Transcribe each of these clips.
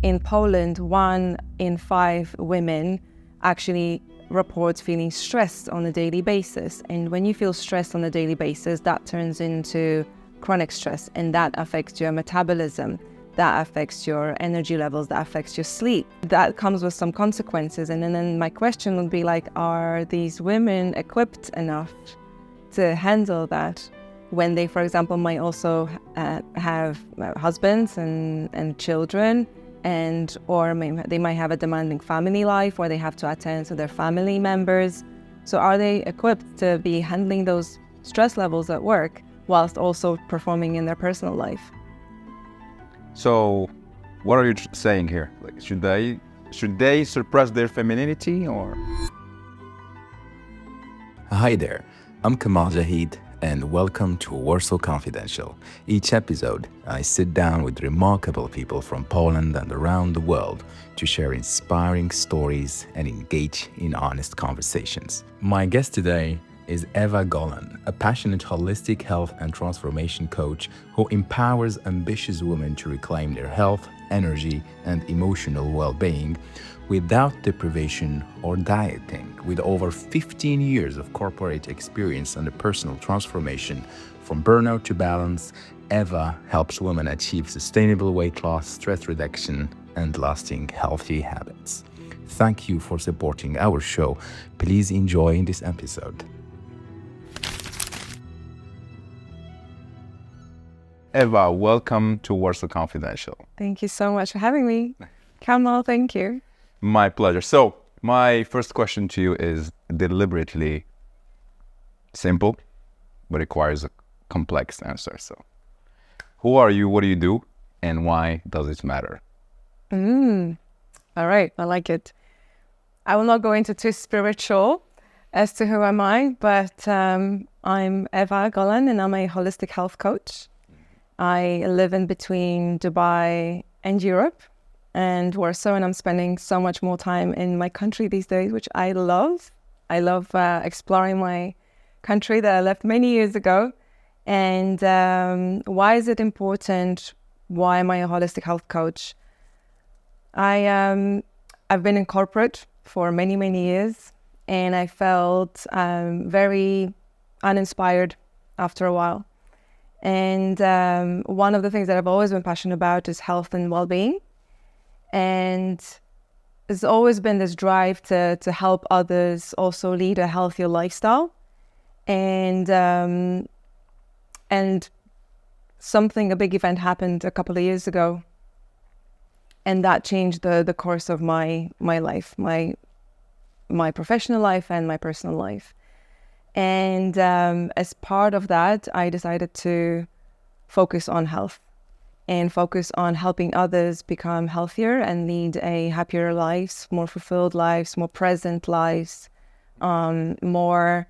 in Poland, 1 in 5 women actually reports feeling stressed on a daily basis. And when you feel stressed on a daily basis, that turns into chronic stress, and that affects your metabolism, that affects your energy levels, that affects your sleep. That comes with some consequences. And then my question would be like, are these women equipped enough to handle that when they, for example, might also have husbands and children, or they might have a demanding family life where they have to attend to their family members. So are they equipped to be handling those stress levels at work whilst also performing in their personal life? So what are you saying here? Like, should they suppress their femininity, or? Hi there, I'm KAMAL JAHID, and welcome to Warsaw Confidential. Each episode, I sit down with remarkable people from Poland and around the world to share inspiring stories and engage in honest conversations. My guest today is Eva Golan, a passionate holistic health and transformation coach who empowers ambitious women to reclaim their health, energy, and emotional well-being without deprivation or dieting. With over 15 years of corporate experience and personal transformation, from burnout to balance, Eva helps women achieve sustainable weight loss, stress reduction, and lasting healthy habits. Thank you for supporting our show. Please enjoy this episode. Eva, welcome to Warsaw Confidential. Thank you so much for having me. Kamal, thank you. My pleasure. So my first question to you is deliberately simple, but requires a complex answer. So who are you, what do you do, and why does it matter? All right, I like it. I will not go into too spiritual as to who am I, but I'm Eva Golan, and I'm a holistic health coach. I live in between Dubai and Europe and Warsaw, and I'm spending so much more time in my country these days, which I love. I love exploring my country that I left many years ago. And why is it important? Why am I a holistic health coach? I've been in corporate for many, many years, and I felt very uninspired after a while. And one of the things that I've always been passionate about is health and well-being. And there's always been this drive to help others also lead a healthier lifestyle. And a big event happened a couple of years ago. And that changed the course of my life, my professional life and my personal life. And as part of that, I decided to focus on health and focus on helping others become healthier and lead a happier lives, more fulfilled lives, more present lives, more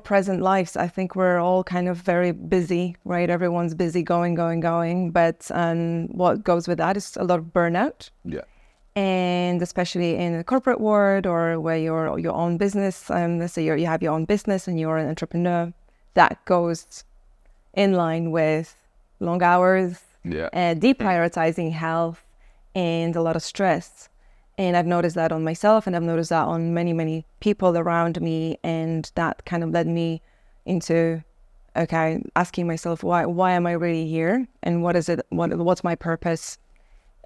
present lives. I think we're all kind of very busy, right? Everyone's busy going. But what goes with that is a lot of burnout. Yeah. And especially in the corporate world, or where you're your own business, let's say you have your own business and you're an entrepreneur, that goes in line with long hours, deprioritizing health, and a lot of stress. And I've noticed that on myself, and I've noticed that on many, many people around me. And that kind of led me into, asking myself, why am I really here? And what is it? What's my purpose?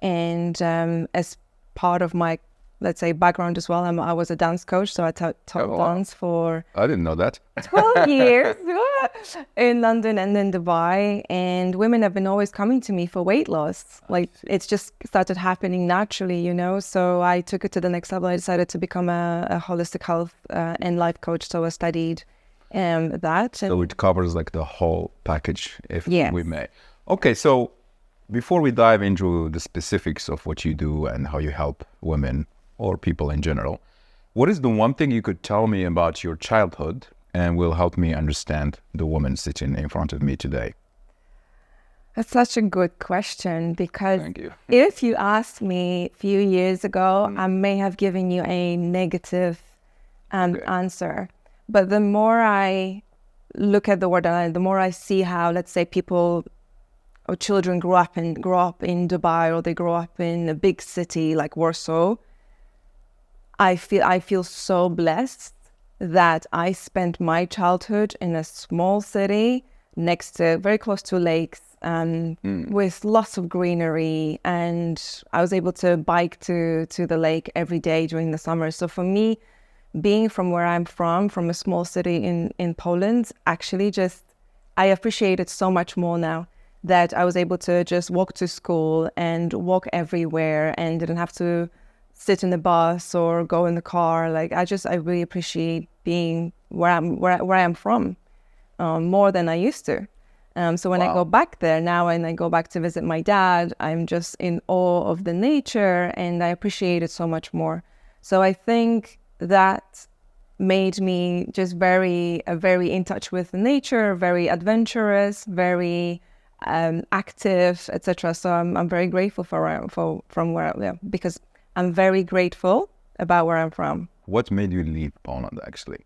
And as part of my, let's say, background as well, I was a dance coach, so I taught dance for I didn't know that. 12 years in London and in Dubai. And women have been always coming to me for weight loss. Like, it's just started happening naturally, So I took it to the next level. I decided to become a holistic health and life coach. So I studied that. So it covers like the whole package, if we may. Okay, so before we dive into the specifics of what you do and how you help women or people in general, what is the one thing you could tell me about your childhood and will help me understand the woman sitting in front of me today? That's such a good question, because Thank you. if you asked me a few years ago, I may have given you a negative answer. But the more I look at the world, the more I see how, let's say, people children grow up in Dubai, or they grow up in a big city like Warsaw. I feel so blessed that I spent my childhood in a small city very close to lakes, with lots of greenery, and I was able to bike to the lake every day during the summer. So for me, being from where I'm from a small city in Poland, actually I appreciate it so much more now that I was able to just walk to school and walk everywhere and didn't have to sit in the bus or go in the car. Like I really appreciate being where I'm from more than I used to. So when I go back there now and I go back to visit my dad, I'm just in awe of the nature and I appreciate it so much more. So I think that made me just very in touch with nature, very adventurous, very active, etc. So I'm very grateful because I'm very grateful about where I'm from. What made you leave Poland, actually?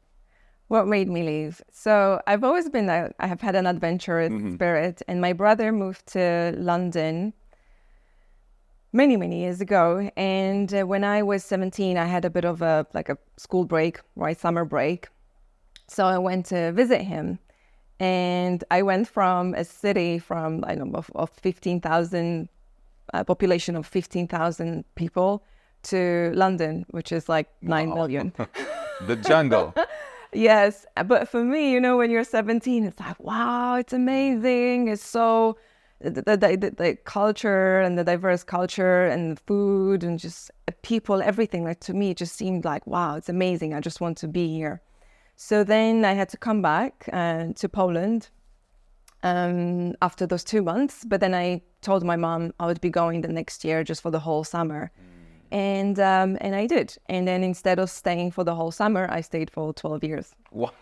What made me leave? So I've always been, I have had an adventurous spirit, and my brother moved to London many, many years ago. And when I was 17, I had a bit of a school break, right? Summer break. So I went to visit him, and I went from a city of 15,000, population of 15,000 people, to London, which is like 9 million. The jungle. Yes, but for me, when you're 17, it's like, wow, it's amazing. It's so, the culture and the diverse culture and the food and just people, everything, like to me, it just seemed like, wow, it's amazing. I just want to be here. So then I had to come back to Poland after those 2 months. But then I told my mom I would be going the next year just for the whole summer. And I did. And then instead of staying for the whole summer, I stayed for 12 years. Wow.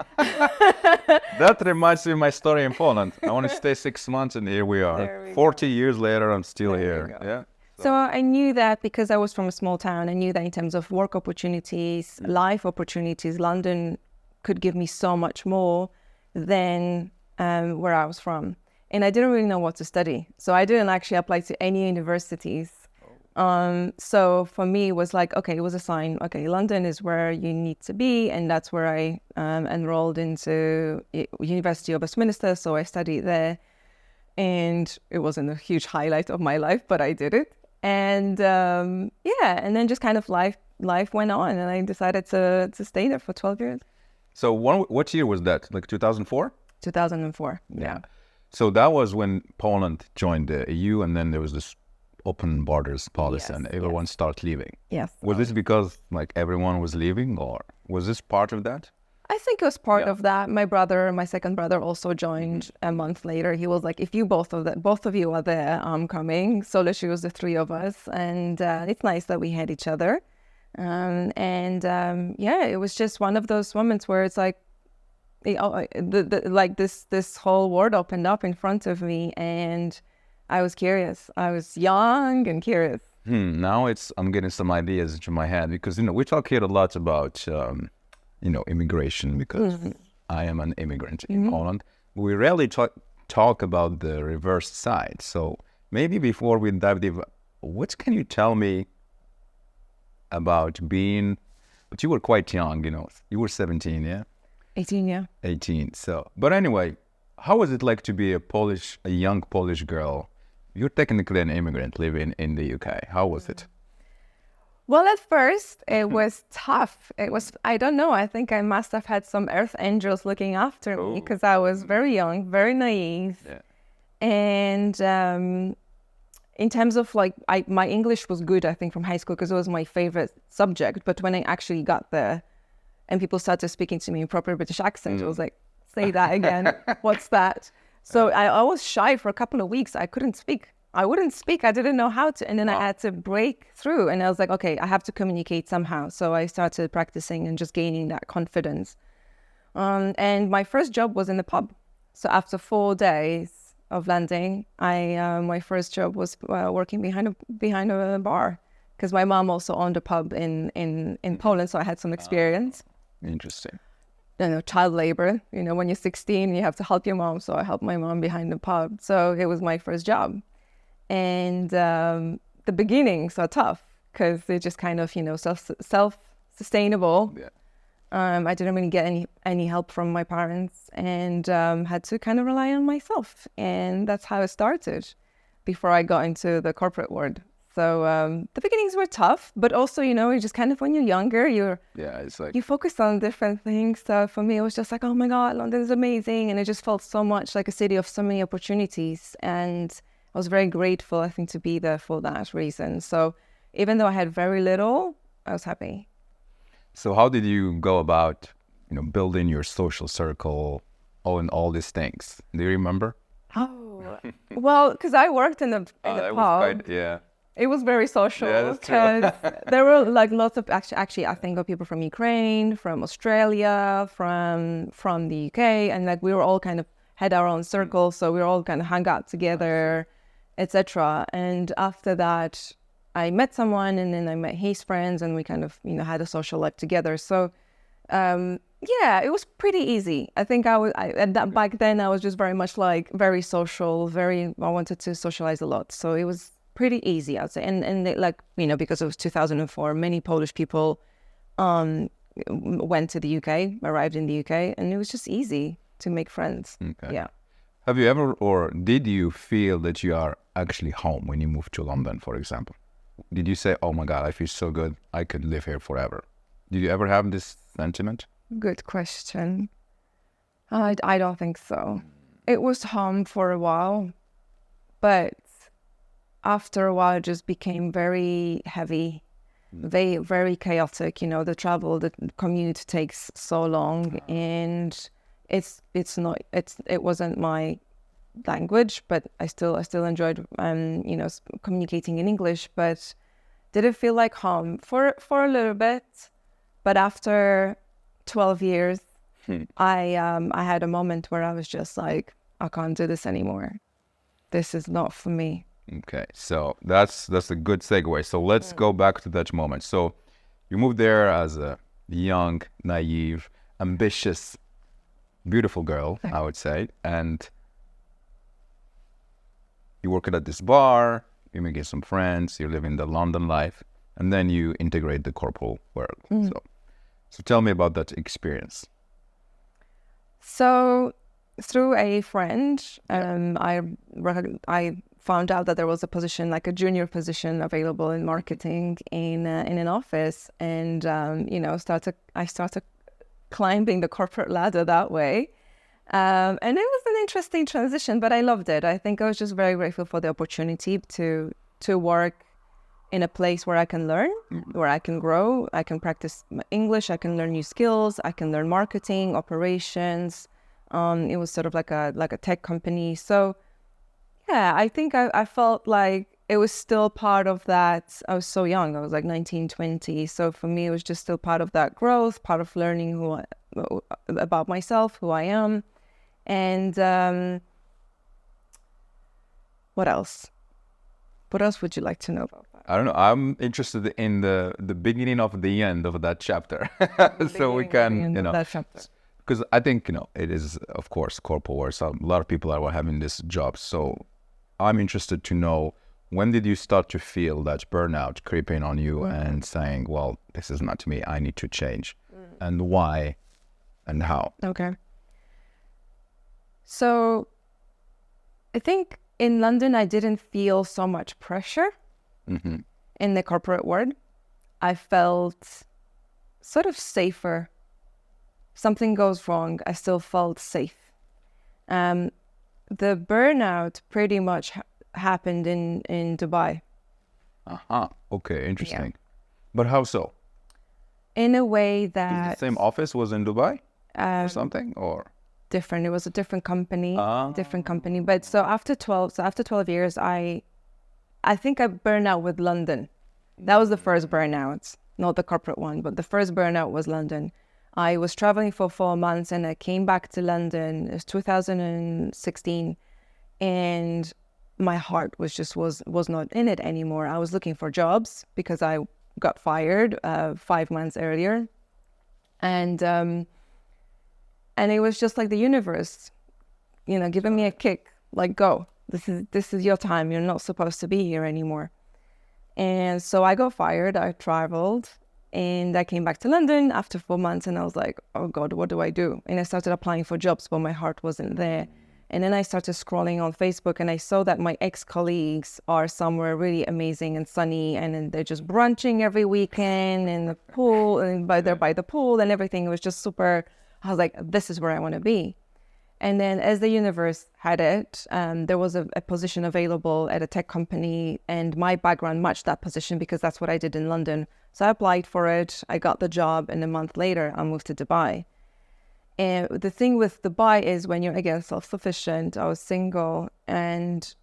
That reminds me of my story in Poland. I want to stay 6 months, and here we are. 40 years later, I'm still here. Yeah. So I knew that because I was from a small town, I knew that in terms of work opportunities, life opportunities, London could give me so much more than where I was from. And I didn't really know what to study. So I didn't actually apply to any universities. So for me, it was like, okay, it was a sign. Okay, London is where you need to be. And that's where I enrolled into University of Westminster. So I studied there. And it wasn't a huge highlight of my life, but I did it. And and then just kind of life went on. And I decided to stay there for 12 years. So what year was that? Like 2004? 2004, yeah. So that was when Poland joined the EU, and then there was this open borders policy, and everyone started leaving. Yes. Was this because like everyone was leaving, or was this part of that? I think it was part of that. My second brother also joined a month later. He was like, if you both of you are there, I'm coming. So literally it was the three of us, and it's nice that we had each other. It was just one of those moments where it's like, this whole world opened up in front of me, and I was curious. I was young and curious. Now I'm getting some ideas into my head, because we talk here a lot about immigration, because I am an immigrant in Poland. We rarely talk about the reverse side. So maybe before we dive deep, what can you tell me about being? But you were quite young, you were 17, yeah. 18, yeah. 18. So, but anyway, how was it like to be a young Polish girl? You're technically an immigrant living in the UK. How was it? Well, at first, it was tough. I don't know, I think I must have had some earth angels looking after me, because I was very young, very naive. Yeah. And in terms of my English was good, I think, from high school, because it was my favorite subject. But when I actually got there and people started speaking to me in proper British accent, I was like, say that again. What's that? So I was shy for a couple of weeks. I couldn't speak. I wouldn't speak. I didn't know how to. And then I had to break through. And I was like, okay, I have to communicate somehow. So I started practicing and just gaining that confidence. And my first job was in the pub. So after 4 days of landing, my first job was working behind a bar, because my mom also owned a pub in Poland. So I had some experience. Interesting. child labor. When you're 16, you have to help your mom. So I helped my mom behind the pub. So it was my first job. And the beginnings are tough because they're just kind of, self-sustainable. Yeah. I didn't really get any help from my parents and had to kind of rely on myself. And that's how it started before I got into the corporate world. So the beginnings were tough, but also, you just kind of, when you're younger, it's like, you focus on different things. So for me, it was just like, oh my God, London is amazing. And it just felt so much like a city of so many opportunities. And I was very grateful, I think, to be there for that reason. So even though I had very little, I was happy. So how did you go about, building your social circle, all these things? Do you remember? Oh, well, because I worked in the pub. It was very social because there were like lots of actually I think of people from Ukraine, from Australia, from the UK, and like we were all kind of had our own circle, so we were all kind of hung out together, etc. And after that, I met someone, and then I met his friends, and we kind of had a social life together. So it was pretty easy. I think back then I was just very much like very social, I wanted to socialize a lot, so it was pretty easy, I'd say. And like, because it was 2004, many Polish people went to the UK, arrived in the UK, and it was just easy to make friends. Okay. Yeah. Have you ever, or did you feel that you are actually home when you moved to London, for example? Did you say, oh my God, I feel so good, I could live here forever? Did you ever have this sentiment? Good question. I don't think so. It was home for a while, but after a while, it just became very heavy, very, very chaotic. The travel, the commute takes so long, and it wasn't my language, but I still enjoyed, communicating in English. But did it feel like home for a little bit? But after 12 years, I had a moment where I was just like, I can't do this anymore. This is not for me. Okay, so that's a good segue. So let's go back to that moment. So you moved there as a young, naive, ambitious, beautiful girl, I would say, and you work at this bar, you make some friends, you live in the London life, and then you integrate the corporate world. So tell me about that experience. So through a friend, I found out that there was a position, like a junior position, available in marketing in an office, and I started climbing the corporate ladder that way, and it was an interesting transition, but I loved it. I think I was just very grateful for the opportunity to work in a place where I can learn, where I can grow, I can practice English, I can learn new skills, I can learn marketing, operations. It was sort of like a tech company, so. Yeah, I think I felt like it was still part of that. I was so young. I was like 19, 20. So for me, it was just still part of that growth, part of learning about myself, who I am. And what else? What else would you like to know about that? I don't know. I'm interested in the beginning of the end of that chapter. So we can, that chapter. Because I think, it is, of course, corporate work. So a lot of people are having this job. So I'm interested to know, when did you start to feel that burnout creeping on you and saying, well, this is not me, I need to change, and why and how? Okay. So I think in London, I didn't feel so much pressure in the corporate world. I felt sort of safer. Something goes wrong, I still felt safe. The burnout pretty much happened in Dubai. Okay, interesting. Yeah. But how so? In a way that... The same office was in Dubai or something, or? Different. It was a different company. Different company. But so after 12 years, I think I burned out with London. That was the first burnout, not the corporate one, but the first burnout was London. I was traveling for 4 months, and I came back to London. It was 2016, and my heart was not in it anymore. I was looking for jobs because I got fired 5 months earlier, and And it was just like the universe, giving me a kick, like, go, this is your time. You're not supposed to be here anymore. And so I got fired. I traveled and I came back to London after 4 months, and I was like, oh God, what do I do? And I started applying for jobs, but my heart wasn't there. And then I started scrolling on Facebook, and I saw that my ex-colleagues are somewhere really amazing and sunny, and then they're just brunching every weekend in the pool, and they're by the pool, and everything. It was just super. I was like, this is where I want to be. And then as the universe had it, there was a position available at a tech company, and my background matched that position because that's what I did in London. So I applied for it, I got the job, and a month later I moved to Dubai. And the thing with Dubai is when you're, again, self-sufficient, I was single, and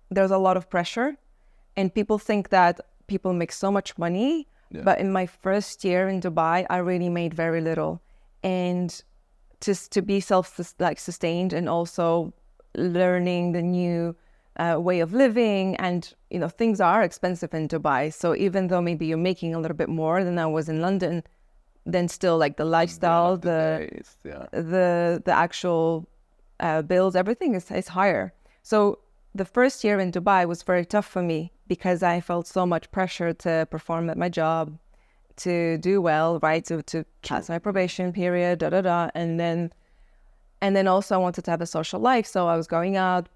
there's a lot of pressure, and people think that people make so much money, but in my first year in Dubai, I really made very little. And just to be sustained and also learning the new way of living, and things are expensive in Dubai. So even though maybe you're making a little bit more than I was in London, then still like the lifestyle, the actual bills, everything is higher. So the first year in Dubai was very tough for me because I felt so much pressure to perform at my job, to do well, right? To pass my probation period, and then also I wanted to have a social life. So I was going out,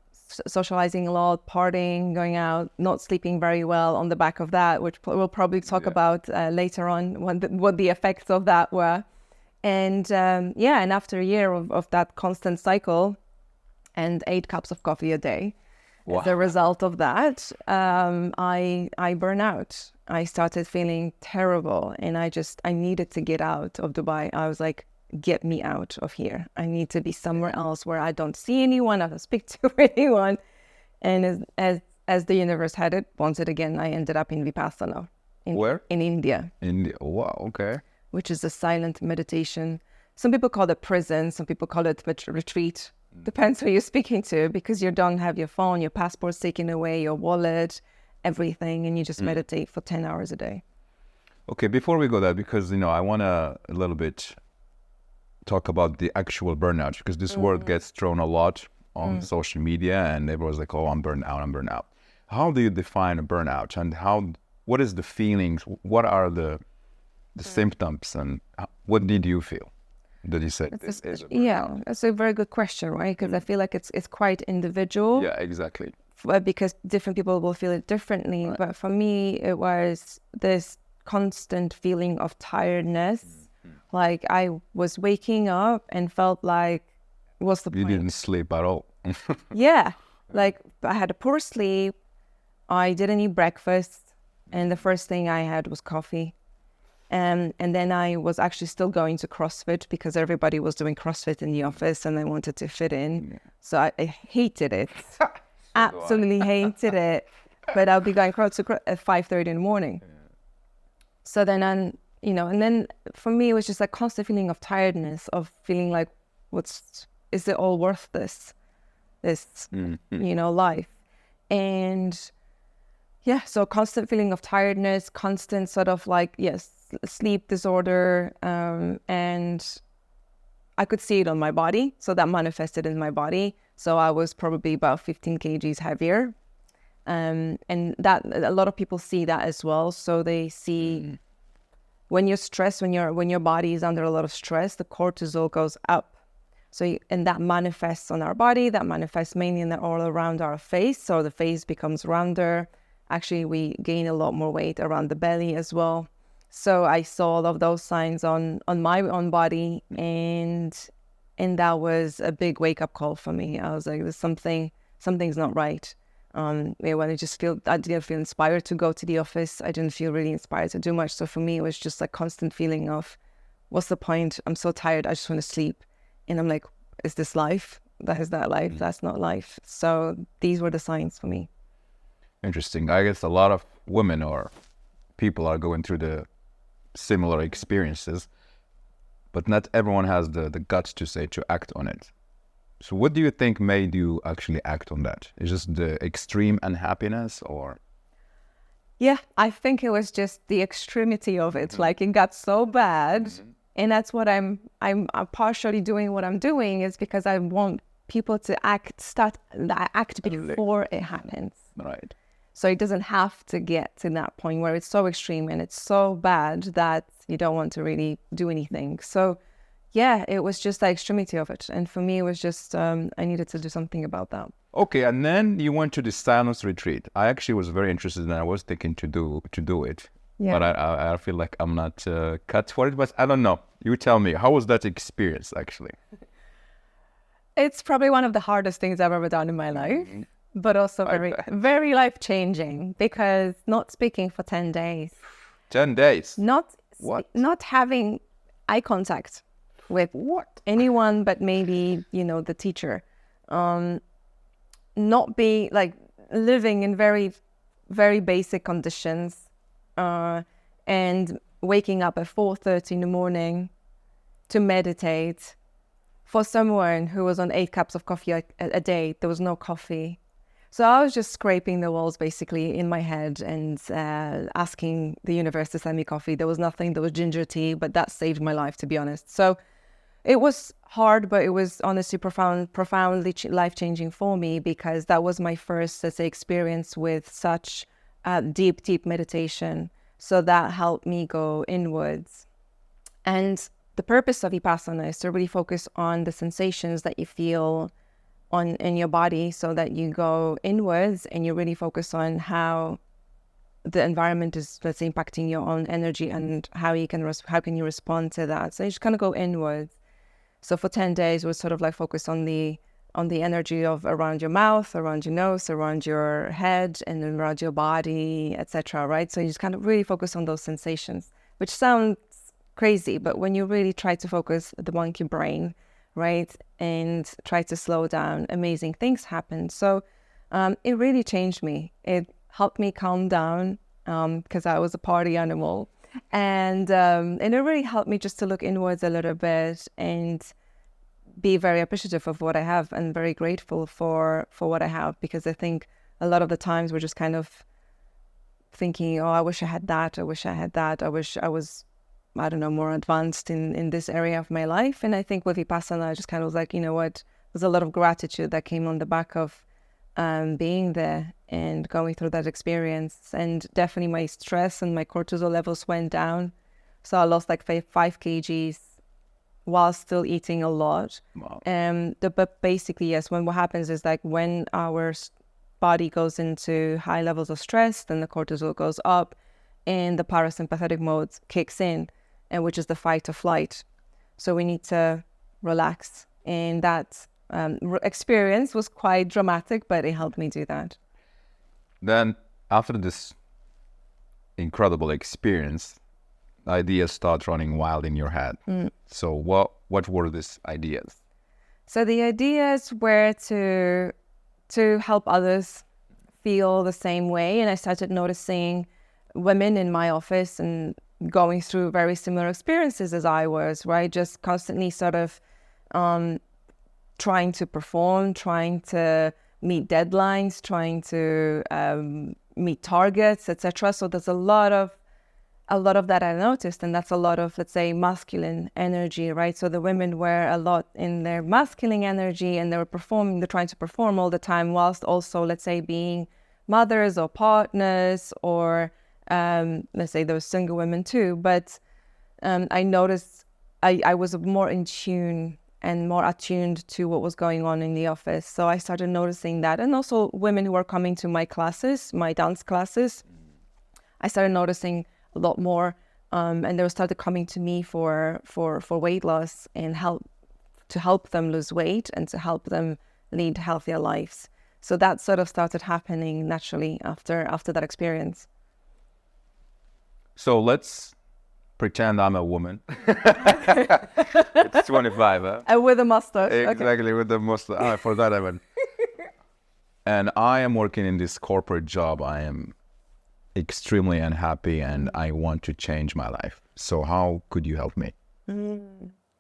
socializing a lot, partying, going out, not sleeping very well on the back of that, which we'll probably talk about later on, what the effects of that were. And and after a year of that constant cycle and 8 cups of coffee a day, as a result of that, I burn out. I started feeling terrible, and I needed to get out of Dubai. I was like, get me out of here. I need to be somewhere else where I don't see anyone, I don't speak to anyone. And as the universe had it, once again, I ended up in Vipassana. Where? In India. India. Wow, okay. Which is a silent meditation. Some people call it prison, some people call it retreat. Depends who you're speaking to, because you don't have your phone, your passport's taken away, your wallet, everything, and you just meditate for 10 hours a day. Okay, before we go there, because, I want to a little bit talk about the actual burnout, because this word gets thrown a lot on social media, and everyone's like, oh, I'm burned out. How do you define a burnout, and what is the feelings? What are the symptoms, and what did you feel? Did you say this is a burnout? Yeah, that's a very good question, right? Because I feel like it's quite individual. Yeah, exactly. Because different people will feel it differently. Right. But for me, it was this constant feeling of tiredness. Like I was waking up and felt like, what's the point? You didn't sleep at all. Yeah, like I had a poor sleep. I didn't eat breakfast, and the first thing I had was coffee. And then I was actually still going to CrossFit because everybody was doing CrossFit in the office, and I wanted to fit in. Yeah. So I hated it. Absolutely hated it. But I'll be going to at 5:30 in the morning. Yeah. So then and then for me, it was just a constant feeling of tiredness, of feeling like, is it all worth this life? And yeah, so constant feeling of tiredness, constant sort of like, sleep disorder. And I could see it on my body. So that manifested in my body. So I was probably about 15 kgs heavier. And that a lot of people see that as well. So they see when you're stressed, when your body is under a lot of stress, the cortisol goes up. So and that manifests on our body. That manifests mainly all around our face. So the face becomes rounder. Actually, we gain a lot more weight around the belly as well. So I saw all of those signs on my own body, and that was a big wake up call for me. I was like, there's something's not right. When I didn't feel inspired to go to the office. I didn't feel really inspired to do much. So for me, it was just a constant feeling of, what's the point? I'm so tired. I just want to sleep. And I'm like, is this life? Is that life? That's not life. So these were the signs for me. Interesting. I guess a lot of women or people are going through the similar experiences, but not everyone has the guts to act on it. So what do you think made you actually act on that? Is just the extreme unhappiness, or? Yeah, I think it was just the extremity of it. Like it got so bad And that's what I'm partially doing what I'm doing is because I want people to act before it happens. Right. So it doesn't have to get to that point where it's so extreme and it's so bad that you don't want to really do anything. So yeah, it was just the extremity of it. And for me, it was just, I needed to do something about that. Okay, and then you went to the silence retreat. I actually was very interested and I was thinking to do it. Yeah. But I feel like I'm not cut for it, but I don't know. You tell me, how was that experience actually? It's probably one of the hardest things I've ever done in my life, but also very life-changing because not speaking for 10 days. 10 days? Not having eye contact with anyone but maybe, the teacher. Not be like living in very, very basic conditions and waking up at 4:30 in the morning to meditate. For someone who was on 8 cups of coffee a day, there was no coffee. So I was just scraping the walls basically in my head and asking the universe to send me coffee. There was nothing, there was ginger tea, but that saved my life, to be honest. So it was hard, but it was honestly profoundly life-changing for me because that was my first, let's say, experience with such deep meditation. So that helped me go inwards. And the purpose of Vipassana is to really focus on the sensations that you feel in your body so that you go inwards and you really focus on how the environment is, let's say, impacting your own energy and how can you respond to that. So you just kind of go inwards. So for 10 days, we're sort of like focused on the energy of around your mouth, around your nose, around your head, and then around your body, etc. Right? So you just kind of really focus on those sensations, which sounds crazy, but when you really try to focus the monkey brain, right, and try to slow down, amazing things happen. So it really changed me. It helped me calm down because I was a party animal, and it really helped me just to look inwards a little bit and be very appreciative of what I have and very grateful for what I have, because I think a lot of the times we're just kind of thinking, oh, I wish I had that, I wish I had that, I wish I was, I don't know, more advanced in this area of my life. And I think with Vipassana, I just kind of was like, you know what, there's a lot of gratitude that came on the back of being there and going through that experience. And definitely my stress and my cortisol levels went down. So I lost like 5 kgs while still eating a lot. Wow. But basically, yes, what happens is like when our body goes into high levels of stress, then the cortisol goes up and the parasympathetic mode kicks in, and which is the fight or flight. So we need to relax. And that experience was quite dramatic, but it helped me do that. Then after this incredible experience, ideas start running wild in your head. So what were these ideas? So the ideas were to help others feel the same way. And I started noticing women in my office and going through very similar experiences as I was, right? Just constantly sort of trying to perform, trying to meet deadlines, trying to meet targets, etc. So there's a lot of that I noticed, and that's a lot of, let's say, masculine energy, right? So the women were a lot in their masculine energy and they're trying to perform all the time, whilst also, let's say, being mothers or partners, or let's say those single women too. But I noticed I was more in tune and more attuned to what was going on in the office. So I started noticing that. And also women who were coming to my classes, my dance classes, I started noticing a lot more, and they started coming to me for weight loss and to help them lose weight and to help them lead healthier lives. So that sort of started happening naturally after that experience. So let's pretend I'm a woman. It's 25, huh? And with a mustache. Exactly, okay. With the mustache. For that I meant. And I am working in this corporate job. I am extremely unhappy and I want to change my life. So how could you help me?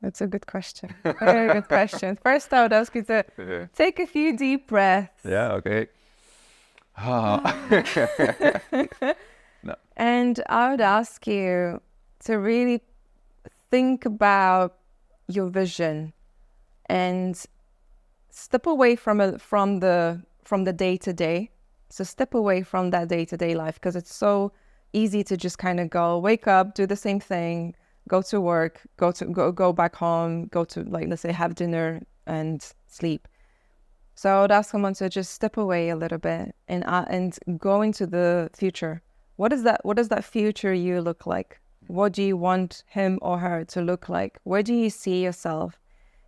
That's a good question. Very good question. First, I would ask you to take a few deep breaths. Yeah, okay. No. And I would ask you to really think about your vision and step away from the day-to-day. So step away from that day-to-day life, because it's so easy to just kind of wake up, do the same thing, go to work, go back home, go to, like, let's say, have dinner and sleep. So I would ask someone to just step away a little bit and go into the future. What does that future you look like? What do you want him or her to look like? Where do you see yourself?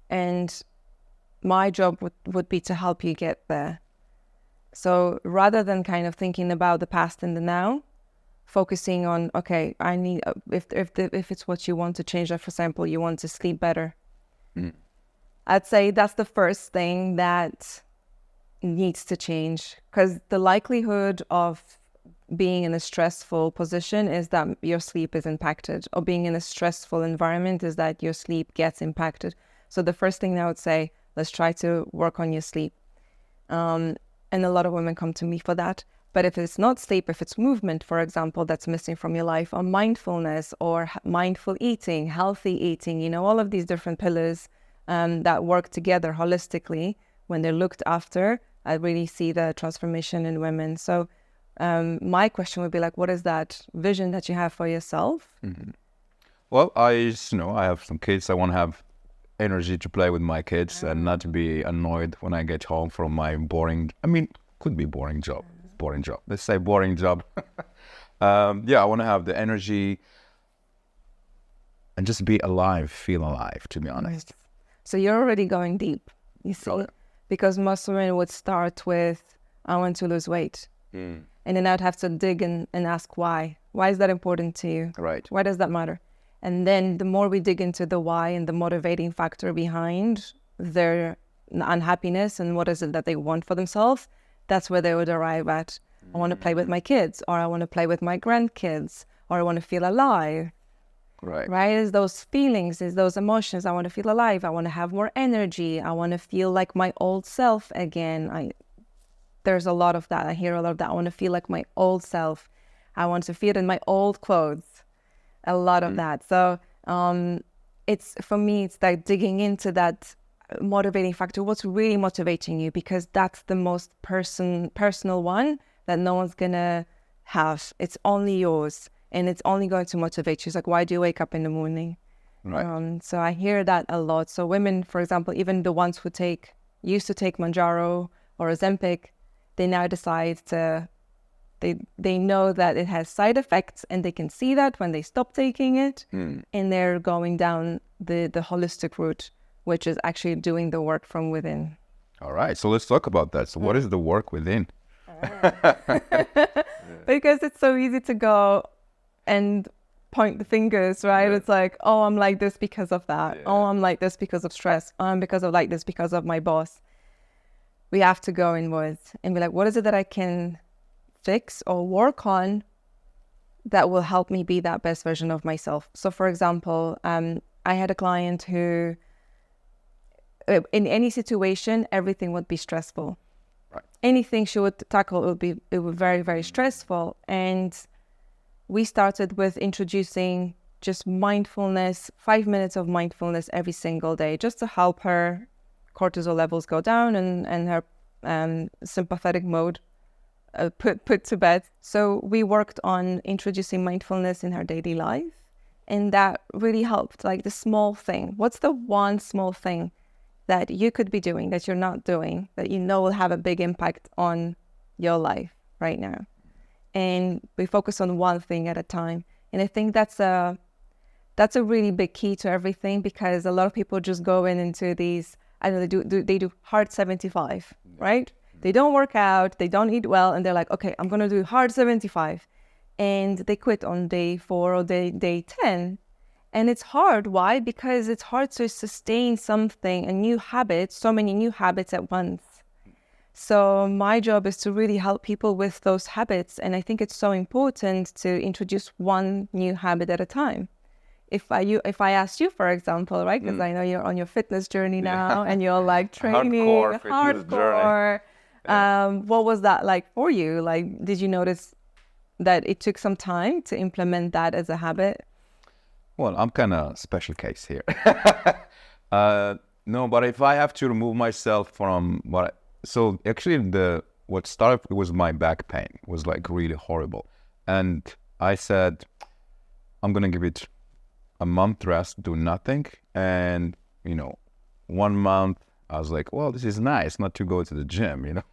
And my job would be to help you get there. So rather than kind of thinking about the past and the now, focusing on, okay, I need, if it's what you want to change, like, for example, you want to sleep better. I'd say that's the first thing that needs to change, because the likelihood of being in a stressful position is that your sleep is impacted, or being in a stressful environment is that your sleep gets impacted. So the first thing I would say, let's try to work on your sleep. And a lot of women come to me for that. But if it's not sleep, if it's movement, for example, that's missing from your life, or mindfulness, or mindful eating, healthy eating, all of these different pillars that work together holistically, when they're looked after, I really see the transformation in women. So my question would be, like, what is that vision that you have for yourself? Well, I have some kids. I want to have energy to play with my kids and not to be annoyed when I get home from my could be boring job. Let's say boring job. I want to have the energy and just be alive, feel alive, to be honest. So you're already going deep, you see, because most women would start with, I want to lose weight. And then I'd have to dig and ask why. Why is that important to you? Right. Why does that matter? And then the more we dig into the why and the motivating factor behind their unhappiness and what is it that they want for themselves, that's where they would arrive at. I want to play with my kids, or I want to play with my grandkids, or I want to feel alive. Right? It's those feelings, it's those emotions. I want to feel alive. I want to have more energy. I want to feel like my old self again. There's a lot of that. I hear a lot of that. I want to feel like my old self. I want to feel in my old clothes. A lot of that. So for me, it's like digging into that motivating factor. What's really motivating you? Because that's the most personal one that no one's gonna have. It's only yours, and it's only going to motivate you. It's like, why do you wake up in the morning? Right. So I hear that a lot. So women, for example, even the ones who used to take Manjaro or Ozempic, they now decide to. They know that it has side effects, and they can see that when they stop taking it, and they're going down the holistic route, which is actually doing the work from within. All right, so let's talk about that. So what is the work within? Because it's so easy to go and point the fingers, right? It's like, oh, I'm like this because of that. Oh, I'm like this because of stress. Oh, I'm like this because of my boss. We have to go inwards and be like, what is it that I can fix or work on that will help me be that best version of myself? So for example, I had a client who in any situation, everything would be stressful. Right. Anything she would tackle, it would be very, very stressful. And we started with introducing just mindfulness, 5 minutes of mindfulness every single day, just to help her cortisol levels go down and her sympathetic mode put to bed. So we worked on introducing mindfulness in her daily life, and that really helped. Like the small thing. What's the one small thing that you could be doing that you're not doing that you know will have a big impact on your life right now? And we focus on one thing at a time. And I think that's a really big key to everything, because a lot of people just go into these, I know they do hard 75, right? They don't work out, they don't eat well, and they're like, okay, I'm going to do hard 75. And they quit on day 4 or day 10. And it's hard. Why? Because it's hard to sustain something, a new habit, so many new habits at once. So my job is to really help people with those habits. And I think it's so important to introduce one new habit at a time. If I asked you, for example, right, because I know you're on your fitness journey now, and you're like training, hardcore. What was that like for you? Like, did you notice that it took some time to implement that as a habit? Well, I'm kind of special case here. No, but if I have to remove myself from so actually what started was my back pain. It was like really horrible. And I said, I'm going to give it a month rest, do nothing. And, 1 month, I was like, well, this is nice not to go to the gym,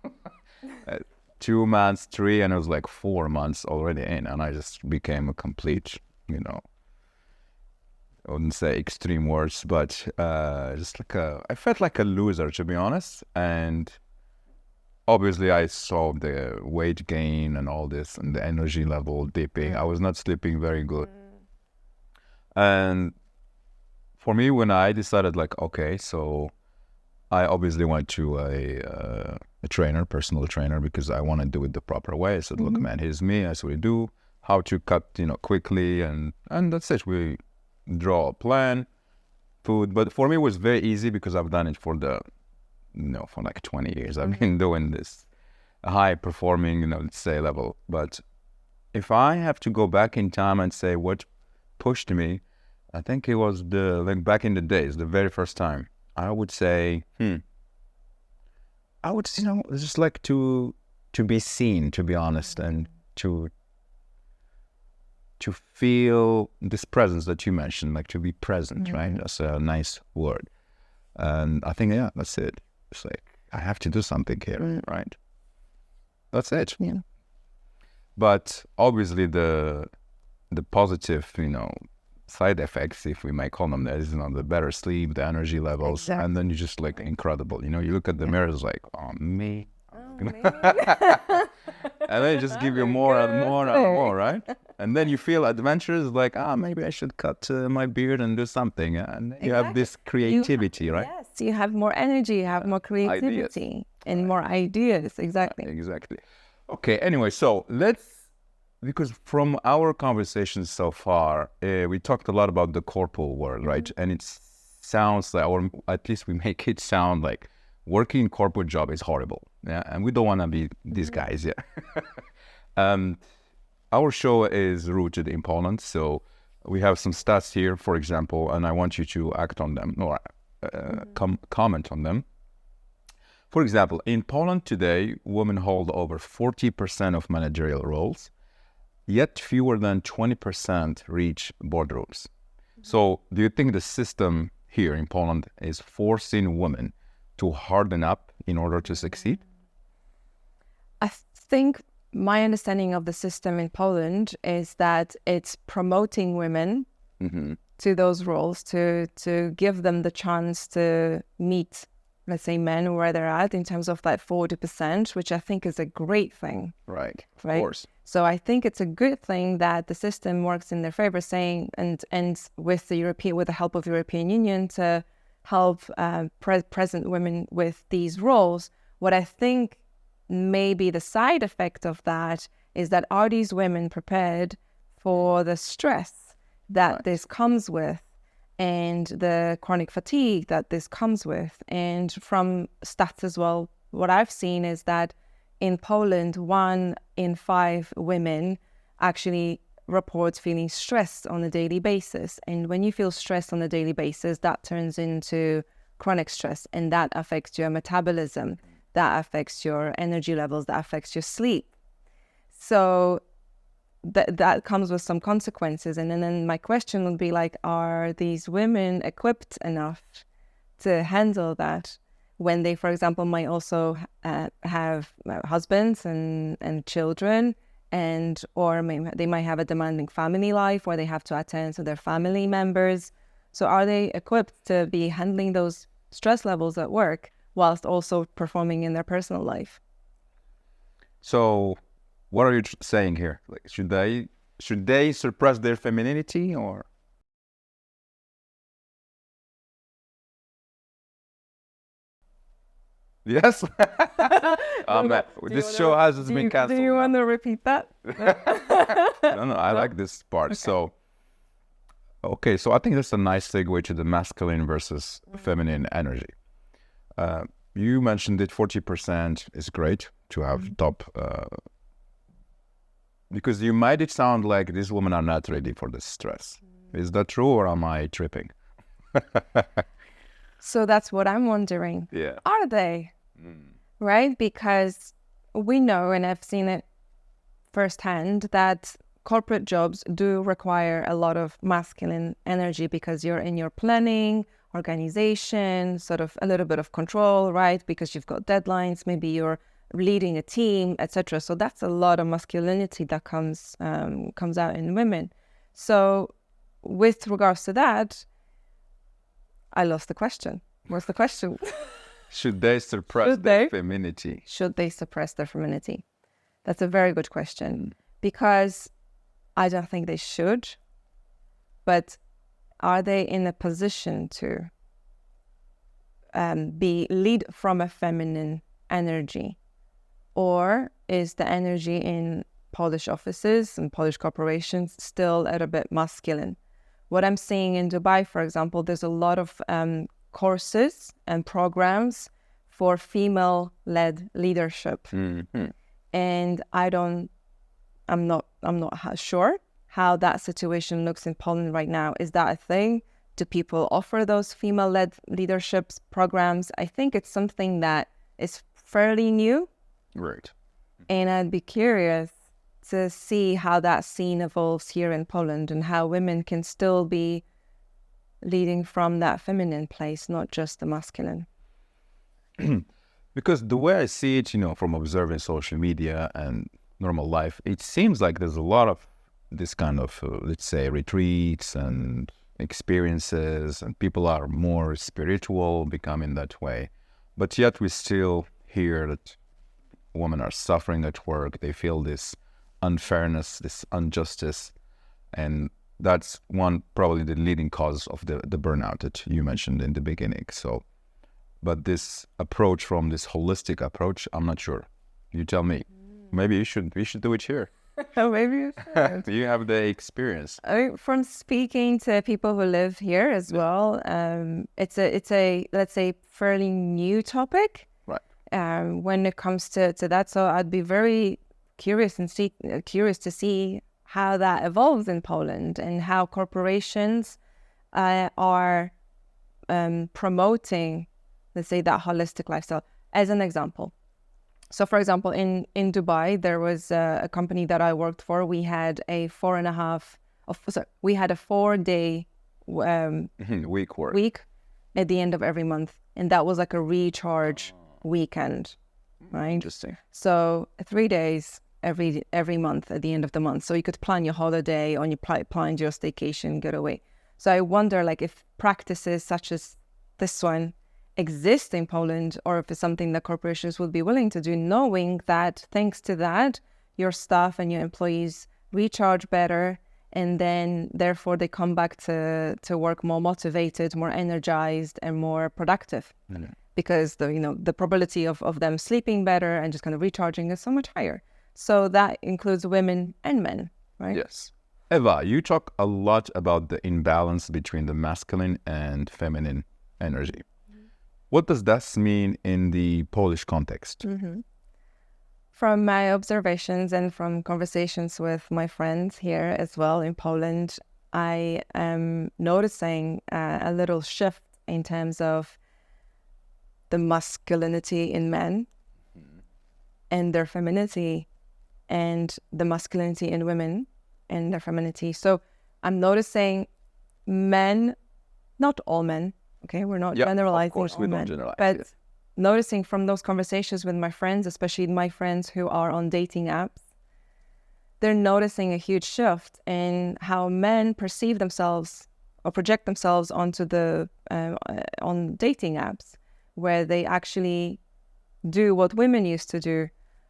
2 months, 3, and it was like 4 months already in. And I just became a complete, I wouldn't say extreme words, but just I felt like a loser, to be honest. And obviously I saw the weight gain and all this and the energy level dipping. I was not sleeping very good. And for me, when I decided okay, so I obviously went to a trainer, personal trainer, because I want to do it the proper way. I said, look, man, here's me. That's what we do. How to cut, quickly. And that's it. We draw a plan, food. But for me, it was very easy because I've done it for for like 20 years. I've been doing this high performing, let's say level. But if I have to go back in time and say what pushed me, I think it was back in the days, the very first time, I would say, I would, just like to be seen, to be honest, and to feel this presence that you mentioned, like to be present, right? That's a nice word. And I think, yeah, that's it. It's like, I have to do something here, right? That's it. Yeah. But obviously the positive, side effects, if we may call them that, is, the better sleep, the energy levels, exactly. And then you just like incredible. You look at the mirror, it's like, oh, me. And then it just give you more and more and more, right? And then you feel adventurous, like, maybe I should cut my beard and do something. And you have this creativity, right? Yes, you have more energy, you have more creativity, ideas. And more ideas, exactly. Exactly. Okay, anyway, so because from our conversations so far, we talked a lot about the corporal world, right? And it sounds like, or at least we make it sound like, working in corporate job is horrible, yeah, and we don't want to be these guys, yeah. Our show is rooted in Poland, so we have some stats here, for example, and I want you to act on them or comment on them. For example, in Poland today, women hold over 40% of managerial roles, yet fewer than 20% reach boardrooms. So, do you think the system here in Poland is forcing women to harden up in order to succeed? I think my understanding of the system in Poland is that it's promoting women to those roles, to give them the chance to meet, let's say, men where they're at in terms of that 40%, which I think is a great thing. Right? Of course. So I think it's a good thing that the system works in their favor, saying and with the help of the European Union to help present women with these roles. What I think maybe the side effect of that is that are these women prepared for the stress that this comes with and the chronic fatigue that this comes with? And from stats as well, what I've seen is that in Poland, 1 in 5 women actually reports feeling stressed on a daily basis. And when you feel stressed on a daily basis, that turns into chronic stress, and that affects your metabolism, that affects your energy levels, that affects your sleep. So that comes with some consequences. And then my question would be like, are these women equipped enough to handle that when they, for example, might also have husbands and children, or they might have a demanding family life where they have to attend to their family members. So are they equipped to be handling those stress levels at work whilst also performing in their personal life? So what are you saying here? Like, should they suppress their femininity, or? Yes. Man, this show hasn't been canceled. Do you want to repeat that? No, I like this part. Okay. So I think that's a nice segue to the masculine versus feminine energy. You mentioned it, 40% is great to have top, because you made it sound like these women are not ready for this stress. Is that true, or am I tripping? So that's what I'm wondering. Yeah. Are they? Right? Because we know, and I've seen it firsthand, that corporate jobs do require a lot of masculine energy because you're in your planning, organization, sort of a little bit of control, right? Because you've got deadlines, maybe you're leading a team, etc. So that's a lot of masculinity that comes out in women. So with regards to that, I lost the question. What's the question? Should they suppress their femininity? Should they suppress their femininity? That's a very good question, because I don't think they should, but are they in a position to lead from a feminine energy? Or is the energy in Polish offices and Polish corporations still a bit masculine? What I'm seeing in Dubai, for example, there's a lot of courses and programs for female-led leadership. And I'm not sure how that situation looks in Poland right now. Is that a thing? Do people offer those female-led leadership programs? I think it's something that is fairly new. Right. And I'd be curious to see how that scene evolves here in Poland and how women can still be leading from that feminine place, not just the masculine. Because the way I see it, from observing social media and normal life, it seems like there's a lot of this kind of, let's say, retreats and experiences, and people are more spiritual, becoming that way. But yet we still hear that women are suffering at work. They feel this unfairness, this injustice, and that's probably the leading cause of the burnout that you mentioned in the beginning. So, but this approach, from this holistic approach, I'm not sure. You tell me. Maybe we should do it here. Maybe you should. You have the experience. From speaking to people who live here as well, it's a let's say fairly new topic. Right. When it comes to that, so I'd be very curious to see how that evolves in Poland and how corporations are promoting, let's say, that holistic lifestyle. As an example, so for example, in Dubai, there was a company that I worked for. We had a 4-day week at the end of every month, and that was like a recharge weekend, right? Interesting. So 3 days every month at the end of the month, so you could plan your holiday, or you plan your staycation getaway. So I wonder, like, if practices such as this one exist in Poland, or if it's something that corporations would be willing to do, knowing that thanks to that, your staff and your employees recharge better, and then therefore they come back to work more motivated, more energized, and more productive. Mm-hmm. Because the probability of them sleeping better and just kind of recharging is so much higher. So that includes women and men, right? Yes. Eva, you talk a lot about the imbalance between the masculine and feminine energy. What does that mean in the Polish context? Mm-hmm. From my observations and from conversations with my friends here as well in Poland, I am noticing a little shift in terms of the masculinity in men and their femininity, and the masculinity in women and their femininity. So I'm noticing men, not all men, okay, we're not generalizing, of course, we don't generalize, but noticing from those conversations with my friends, especially my friends who are on dating apps, they're noticing a huge shift in how men perceive themselves or project themselves onto on dating apps, where they actually do what women used to do,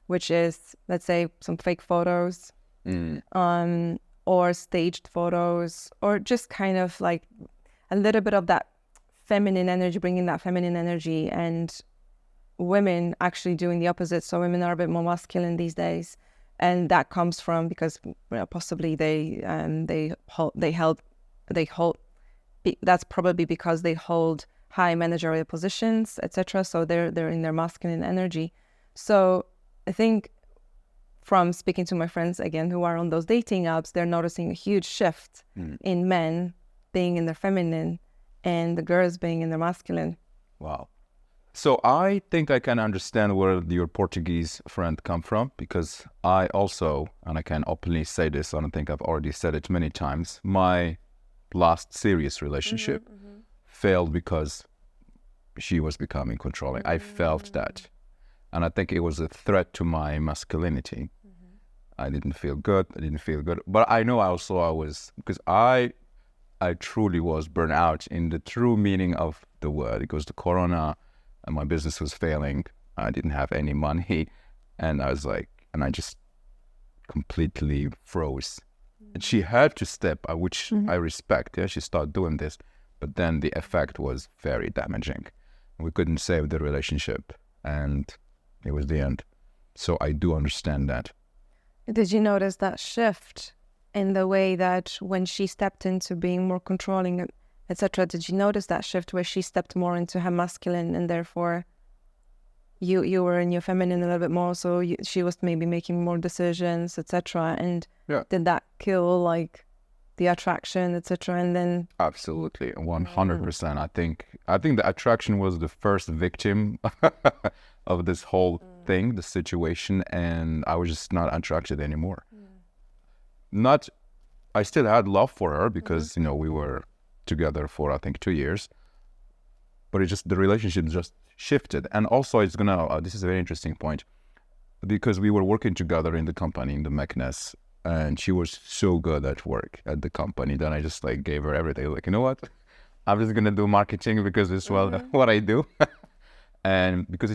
which is, let's say, some fake photos, or staged photos, or just kind of like a little bit of that feminine energy, bringing that feminine energy, and women actually doing the opposite. So women are a bit more masculine these days, and that comes from because possibly that's probably because they hold high managerial positions, etc. So they're in their masculine energy. So I think from speaking to my friends again who are on those dating apps, they're noticing a huge shift in men being in their feminine and the girls being in their masculine. Wow. So I think I can understand where your Portuguese friend come from, because I also, and I can openly say this, I don't think I've already said it many times, my last serious relationship failed because she was becoming controlling. I felt that. And I think it was a threat to my masculinity. I didn't feel good. But I know also I was, because I truly was burnt out in the true meaning of the word. It was the corona and my business was failing. I didn't have any money. And I was like, and I just completely froze. And she had to step, which I respect. Yeah, she started doing this. But then the effect was very damaging. We couldn't save the relationship. And it was the end. So I do understand that. Did you notice that shift in the way that when she stepped into being more controlling, etc.? Did you notice that shift where she stepped more into her masculine and therefore you were in your feminine a little bit more, so she was maybe making more decisions, etc.? And did that kill like the attraction, etc.? And then absolutely, 100%. I think the attraction was the first victim of this whole thing, the situation, and I was just not attracted anymore. I still had love for her because we were together for I think 2 years, but the relationship just shifted. And also it's gonna this is a very interesting point, because we were working together in the company, in the Meknes, and she was so good at work at the company that I just like gave her everything. Like, you know what, I'm just gonna do marketing because it's what I do. And because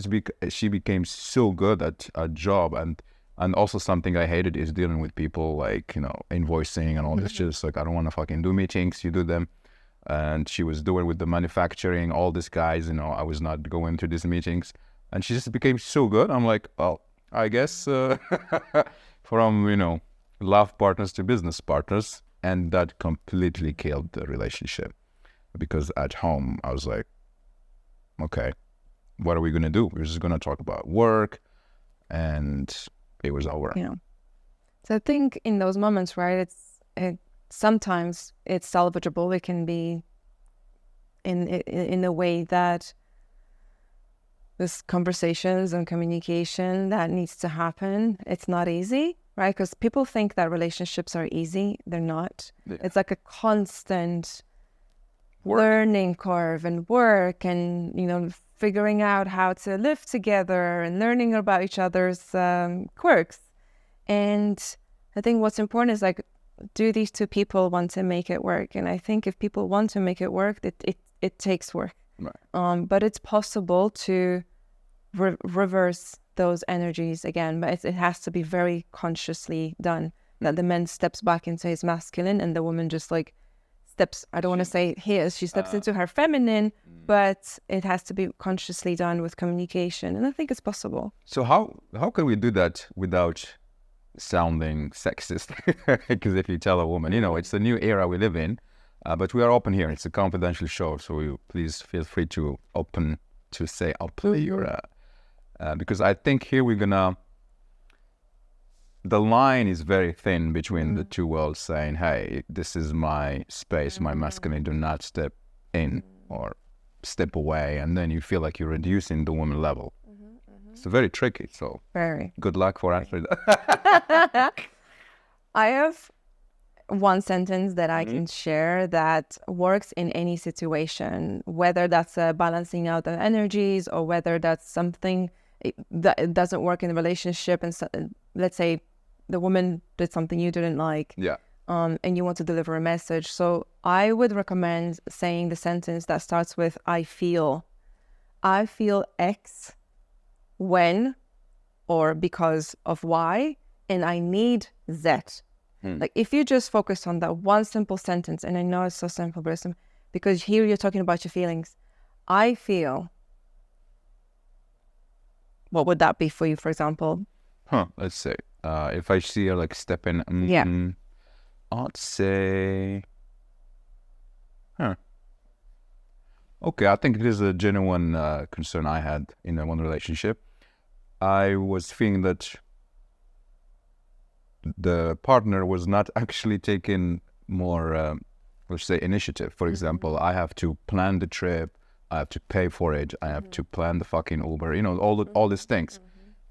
she became so good at a job, and also something I hated is dealing with people, like, invoicing and all this. Just like, I don't want to fucking do meetings, you do them. And she was doing with the manufacturing, all these guys, I was not going to these meetings. And she just became so good. I'm like, well, I guess from, love partners to business partners. And that completely killed the relationship. Because at home, I was like, okay, what are we going to do? We're just going to talk about work, and it was over. So I think in those moments, right, sometimes it's salvageable. It can be in a way that this conversations and communication that needs to happen. It's not easy, right? Because people think that relationships are easy. They're not. Yeah. It's like a constant learning curve and work and, figuring out how to live together and learning about each other's quirks. And I think what's important is like, do these two people want to make it work? And I think if people want to make it work, it takes work. Right. But it's possible to reverse those energies again, but it has to be very consciously done. That the man steps back into his masculine and the woman just like steps, I don't want to say she steps into her feminine, but it has to be consciously done with communication. And I think it's possible. So how can we do that without sounding sexist? Because if you tell a woman, it's a new era we live in, but we are open here. It's a confidential show, so please feel free to say openly your, because I think here the line is very thin between the two worlds, saying, hey, this is my space, my masculine, do not step in or step away, and then you feel like you're reducing the woman level. It's very tricky, so very good luck for answering that. I have one sentence that I can share that works in any situation, whether that's balancing out the energies or whether that's something that doesn't work in the relationship. And so, let's say the woman did something you didn't like, and you want to deliver a message. So I would recommend saying the sentence that starts with I feel X when or because of Y, and I need Z. Like if you just focus on that one simple sentence, and I know it's so simple, but because here you're talking about your feelings. I feel. What would that be for you, for example? Let's say if I see her like stepping, I'd say, okay, I think it is a genuine concern I had in one relationship. I was feeling that the partner was not actually taking more, let's say, initiative. For example, I have to plan the trip, I have to pay for it, I have to plan the fucking Uber, you know, all these things.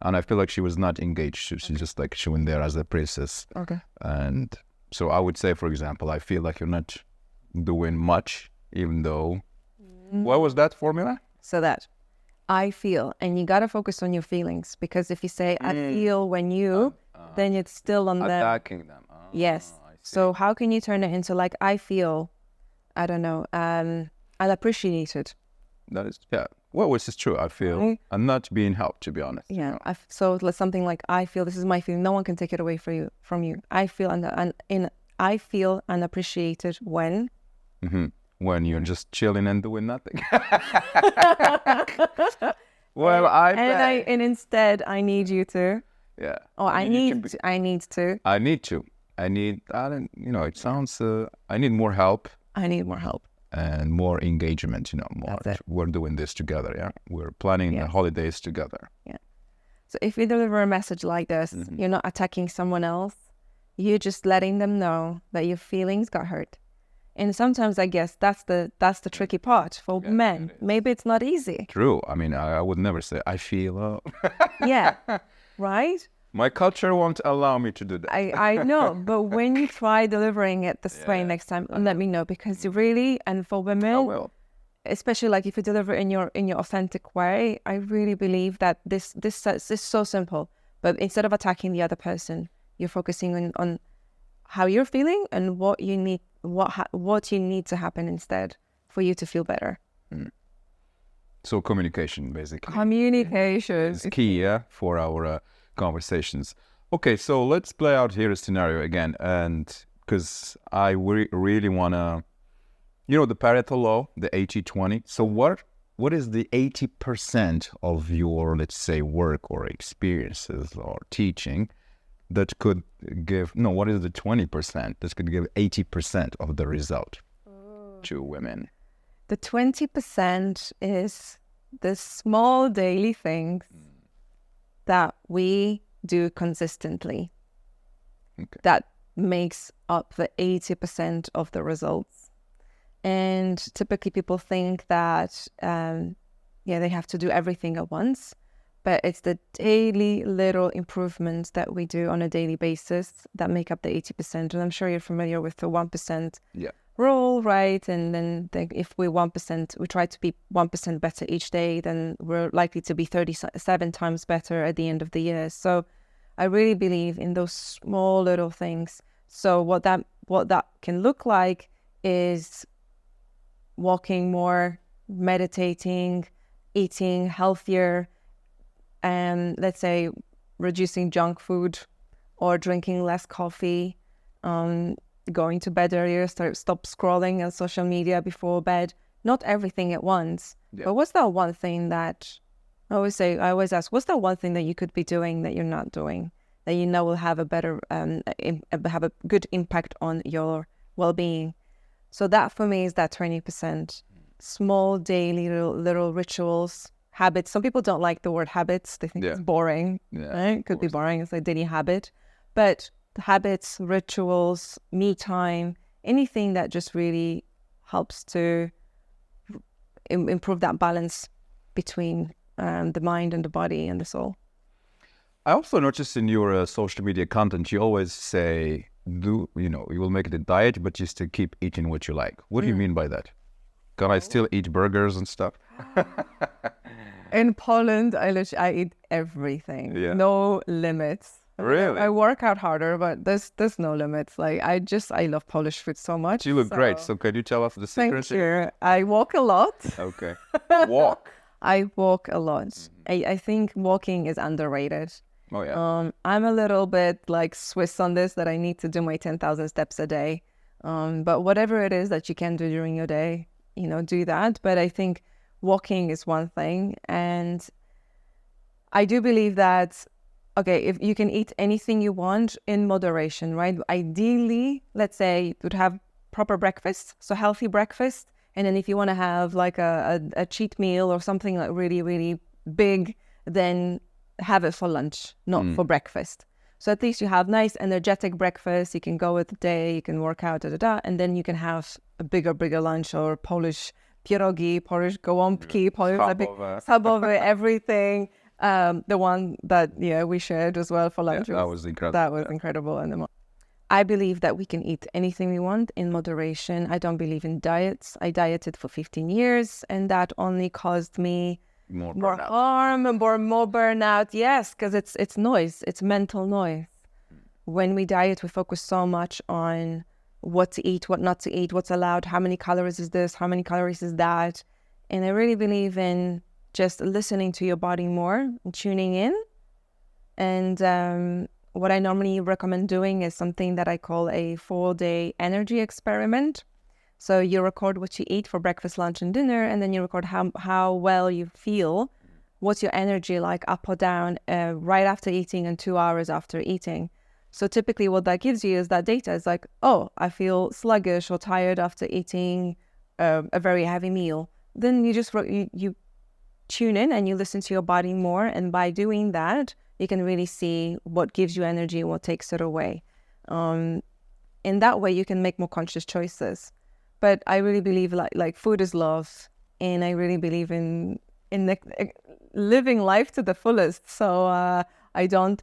And I feel like she was not engaged. She's just like showing there as a princess. Okay. And so I would say, for example, I feel like you're not doing much, even though... What was that formula? So that I feel, and you got to focus on your feelings, because if you say I feel when you, then it's still on them. Attacking them. Oh, yes. So how can you turn it into like, I feel, I don't know, I'll appreciate it. That is, yeah. Well, which is true. I feel I'm not being helped, to be honest. Yeah. So it's something like, I feel, this is my feeling. No one can take it away from you. I feel I feel unappreciated when. When you're just chilling and doing nothing. And instead I need you to. Yeah. Oh, I need to. You know, it sounds, I need more help. I need more help. And more engagement, you know, more. We're doing this together, yeah? We're planning the holidays together. Yeah. So if you deliver a message like this, you're not attacking someone else. You're just letting them know that your feelings got hurt. And sometimes I guess that's the tricky part for men. Maybe it's not easy. True. I mean, I would never say, I feel... Yeah. Right? My culture won't allow me to do that. I know, but when you try delivering it this way next time, let me know, because really, and for women, I will. Especially like if you deliver in your authentic way, I really believe that this is so simple. But instead of attacking the other person, you're focusing on how you're feeling and what you need, what you need to happen instead for you to feel better. So communication, basically. Communication is key, for our conversations. Okay, so let's play out here a scenario again, and because I really want to, you know, the Pareto law, the 80-20. So what is the 80% of your, let's say, work or experiences or teaching that could give, no, what is the 20% that could give 80% of the result to women? The 20% is the small daily things that we do consistently. That makes up the 80% of the results. And typically people think that, they have to do everything at once, but it's the daily little improvements that we do on a daily basis that make up the 80%. And I'm sure you're familiar with the 1% rule, right? And then if we try to be 1% better each day, then we're likely to be 37 times better at the end of the year. So I really believe in those small little things. So what that can look like is walking more, meditating, eating healthier, and let's say reducing junk food or drinking less coffee, going to bed earlier, stop scrolling on social media before bed. Not everything at once. But what's that one thing that I always ask, what's that one thing that you could be doing that you're not doing, that you know will have a better, have a good impact on your well-being? So that for me is that 20%. Small daily little rituals, habits. Some people don't like the word habits. They think it's boring. Right? It could be boring. It's a daily habit. But the habits, rituals, me time, anything that just really helps to improve that balance between the mind and the body and the soul. I also noticed in your social media content, you always say, you will make it a diet, but you still keep eating what you like. What do you mean by that? Can I still eat burgers and stuff? In Poland, I eat everything. No limits. Really? I work out harder, but there's no limits. Like I love Polish food so much. You look great. So can you tell us the secret? Thank you. I walk a lot. Okay. Walk. I walk a lot. I think walking is underrated. Oh yeah. I'm a little bit like Swiss on this, that I need to do my 10,000 steps a day. But whatever it is that you can do during your day, do that. But I think walking is one thing. And I do believe that, okay, if you can eat anything you want in moderation, right? Ideally, let's say you would have proper breakfast, so healthy breakfast. And then if you want to have like a cheat meal or something like really, really big, then have it for lunch, not for breakfast. So at least you have nice energetic breakfast. You can go with the day, you can work out, and then you can have a bigger lunch, or Polish pierogi, Polish gołąbki, Polish schabowy, everything. The one that we shared as well for lunch. Yeah, that was incredible. That was incredible. And I believe that we can eat anything we want in moderation. I don't believe in diets. I dieted for 15 years, and that only caused me more harm and more burnout. Yes, because it's noise. It's mental noise. When we diet, we focus so much on what to eat, what not to eat, what's allowed, how many calories is this, how many calories is that. And I really believe in just listening to your body more and tuning in. And what I normally recommend doing is something that I call a 4-day energy experiment. So you record what you eat for breakfast, lunch, and dinner, and then you record how well you feel, what's your energy like, up or down, right after eating and 2 hours after eating. So typically what that gives you is that data. It's like, oh, I feel sluggish or tired after eating a very heavy meal. Then you just you tune in and you listen to your body more, and by doing that, you can really see what gives you energy and what takes it away. In that way, you can make more conscious choices. But I really believe like food is love, and I really believe in living life to the fullest. So I don't,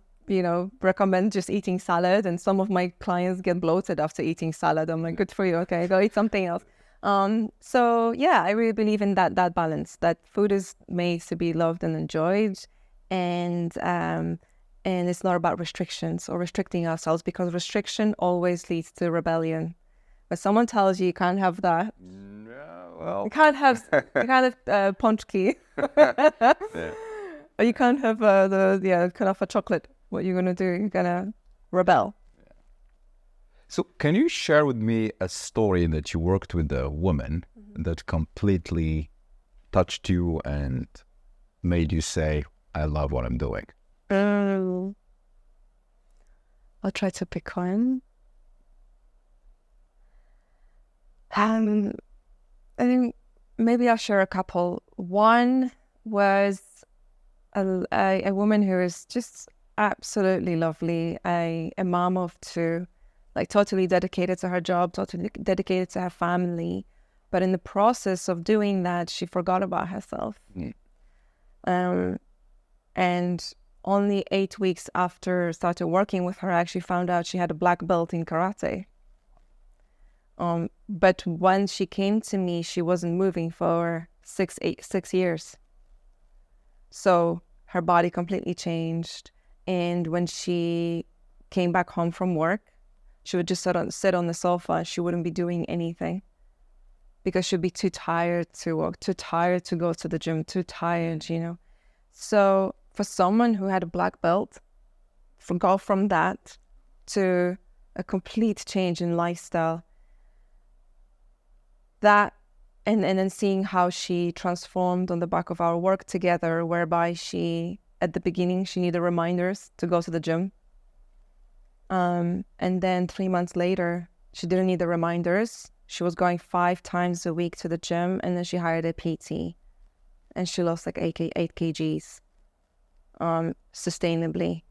recommend just eating salad. And some of my clients get bloated after eating salad. I'm like, good for you. Okay, go eat something else. So yeah, I really believe in that balance. That food is made to be loved and enjoyed. And it's not about restrictions or restricting ourselves, because restriction always leads to rebellion. When someone tells you can't have that, you can't have ponchki, or you can't have a chocolate. What you're gonna do? You're gonna rebel. Yeah. So, can you share with me a story that you worked with a woman that completely touched you and made you say, I love what I'm doing? I'll try to pick one. I think maybe I'll share a couple. One was a woman who is just absolutely lovely, a mom of 2, like totally dedicated to her job, totally dedicated to her family. But in the process of doing that, she forgot about herself. And only 8 weeks after started working with her, I actually found out she had a black belt in karate. But when she came to me, she wasn't moving for 6 years. So her body completely changed. And when she came back home from work, she would just sit on the sofa. She wouldn't be doing anything because she'd be too tired to walk, too tired to go to the gym, too tired, So for someone who had a black belt, go from that to a complete change in lifestyle, that and then seeing how she transformed on the back of our work together, whereby at the beginning, she needed reminders to go to the gym. And then 3 months later, she didn't need the reminders. She was going 5 times a week to the gym, and then she hired a PT. And she lost like 8 kgs sustainably,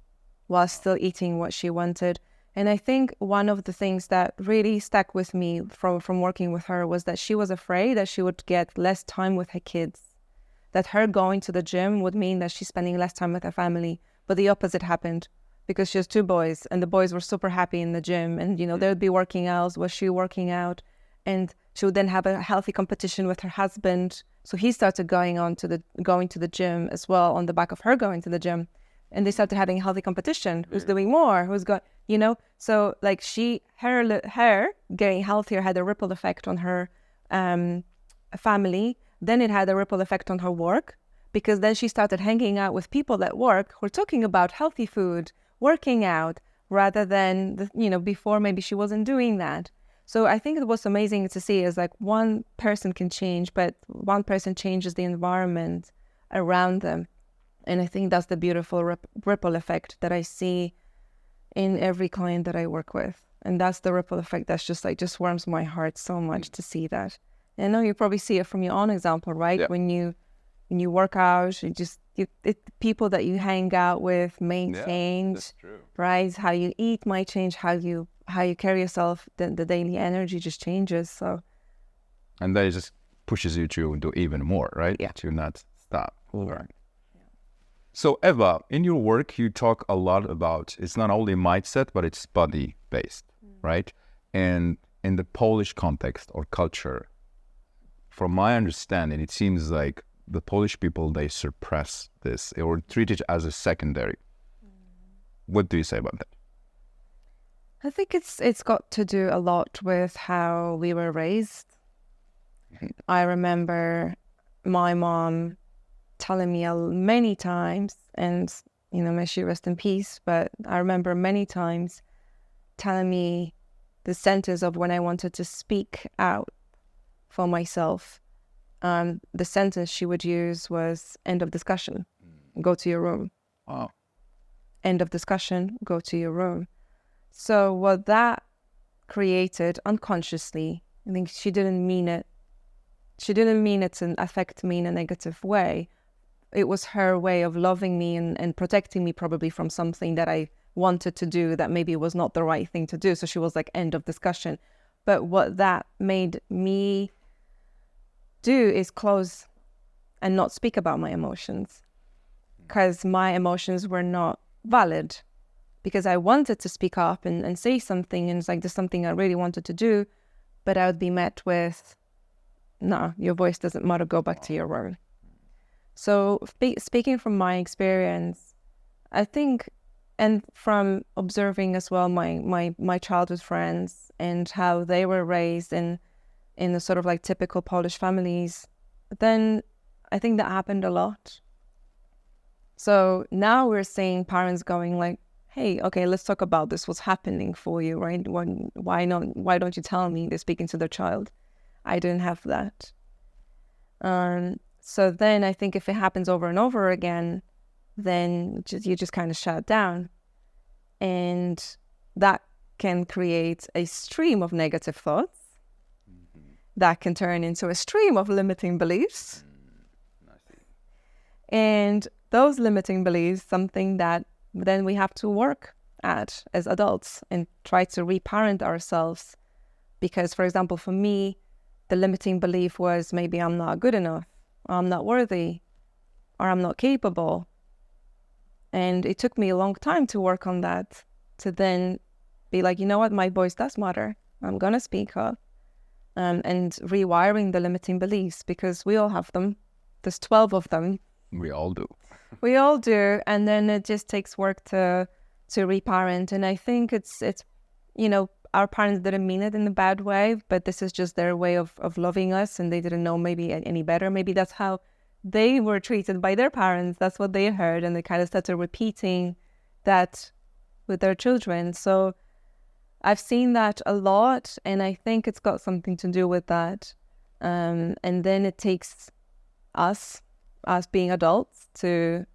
while still eating what she wanted. And I think one of the things that really stuck with me from working with her was that she was afraid that she would get less time with her kids, that her going to the gym would mean that she's spending less time with her family. But the opposite happened, because she has 2 boys, and the boys were super happy in the gym, and they would be working out, was she working out, and she would then have a healthy competition with her husband. So he started going to the gym as well on the back of her going to the gym. And they started having a healthy competition. Who's doing more? Who's got, So like her getting healthier had a ripple effect on her family. Then it had a ripple effect on her work, because then she started hanging out with people at work who were talking about healthy food, working out, rather than, before maybe she wasn't doing that. So I think it was amazing to see is like one person can change, but one person changes the environment around them. And I think that's the beautiful ripple effect that I see in every client that I work with. And that's the ripple effect that's just warms my heart so much to see that. And I know you probably see it from your own example, right? Yeah. When you work out, people that you hang out with may change, that's true. right? How you eat might change, how you carry yourself, the daily energy just changes. So, and that just pushes you to do even more, right? Yeah. To not stop. Right. So Eva, in your work, you talk a lot about, it's not only mindset, but it's body-based, right? And in the Polish context or culture, from my understanding, it seems like the Polish people, they suppress this or treat it as a secondary. What do you say about that? I think it's got to do a lot with how we were raised. I remember my mom telling me many times, and may she rest in peace, but I remember many times telling me the sentence of when I wanted to speak out for myself. The sentence she would use was "end of discussion, go to your room." Wow. End of discussion, go to your room. So what that created unconsciously, I think she didn't mean it. She didn't mean it to affect me in a negative way. It was her way of loving me and protecting me probably from something that I wanted to do that maybe was not the right thing to do. So she was like, end of discussion. But what that made me do is close and not speak about my emotions, because my emotions were not valid, because I wanted to speak up and say something, and it's like, there's something I really wanted to do, but I would be met with, no, your voice doesn't matter, go back to your room. So speaking from my experience, I think, and from observing as well my childhood friends and how they were raised in the sort of like typical Polish families, then I think that happened a lot. So now we're seeing parents going like, hey, okay, let's talk about this. What's happening for you, right? Why don't you tell me? They're speaking to their child. I didn't have that. So then I think if it happens over and over again, then you just kind of shut down. And that can create a stream of negative thoughts that can turn into a stream of limiting beliefs. And those limiting beliefs, something that then we have to work at as adults and try to reparent ourselves. Because, for example, for me, the limiting belief was maybe I'm not good enough, or I'm not worthy, or I'm not capable. And it took me a long time to work on that, to then be like, you know what, my voice does matter. I'm going to speak up. And rewiring the limiting beliefs, because we all have them. There's 12 of them. We all do. We all do. And then it just takes work to reparent. And I think it's our parents didn't mean it in a bad way, but this is just their way of loving us, and they didn't know maybe any better. Maybe that's how they were treated by their parents. That's what they heard, and they kind of started repeating that with their children. So I've seen that a lot, and I think it's got something to do with that. And then it takes us being adults to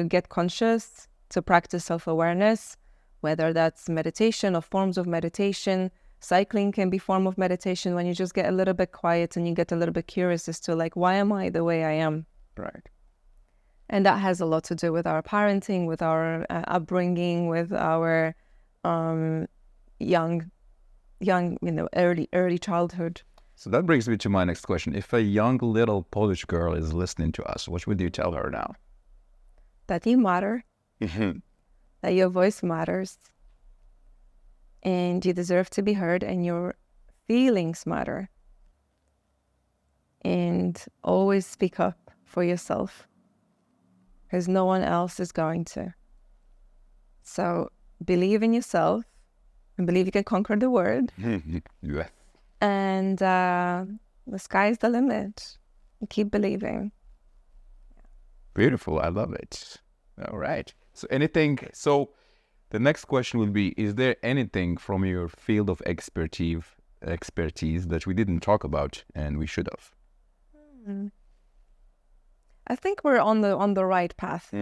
get conscious, to practice self-awareness, whether that's meditation or forms of meditation. Cycling can be a form of meditation when you just get a little bit quiet and you get a little bit curious as to like, why am I the way I am? Right. And that has a lot to do with our parenting, with our upbringing, with our young, early childhood. So that brings me to my next question. If a young little Polish girl is listening to us, what would you tell her now? That you matter. That your voice matters, and you deserve to be heard, and your feelings matter. And always speak up for yourself, because no one else is going to. So believe in yourself and believe you can conquer the world. Yeah. And the sky's the limit. Keep believing. Beautiful. I love it. All right. So the next question would be, is there anything from your field of expertise that we didn't talk about and we should have? I think we're on the right path.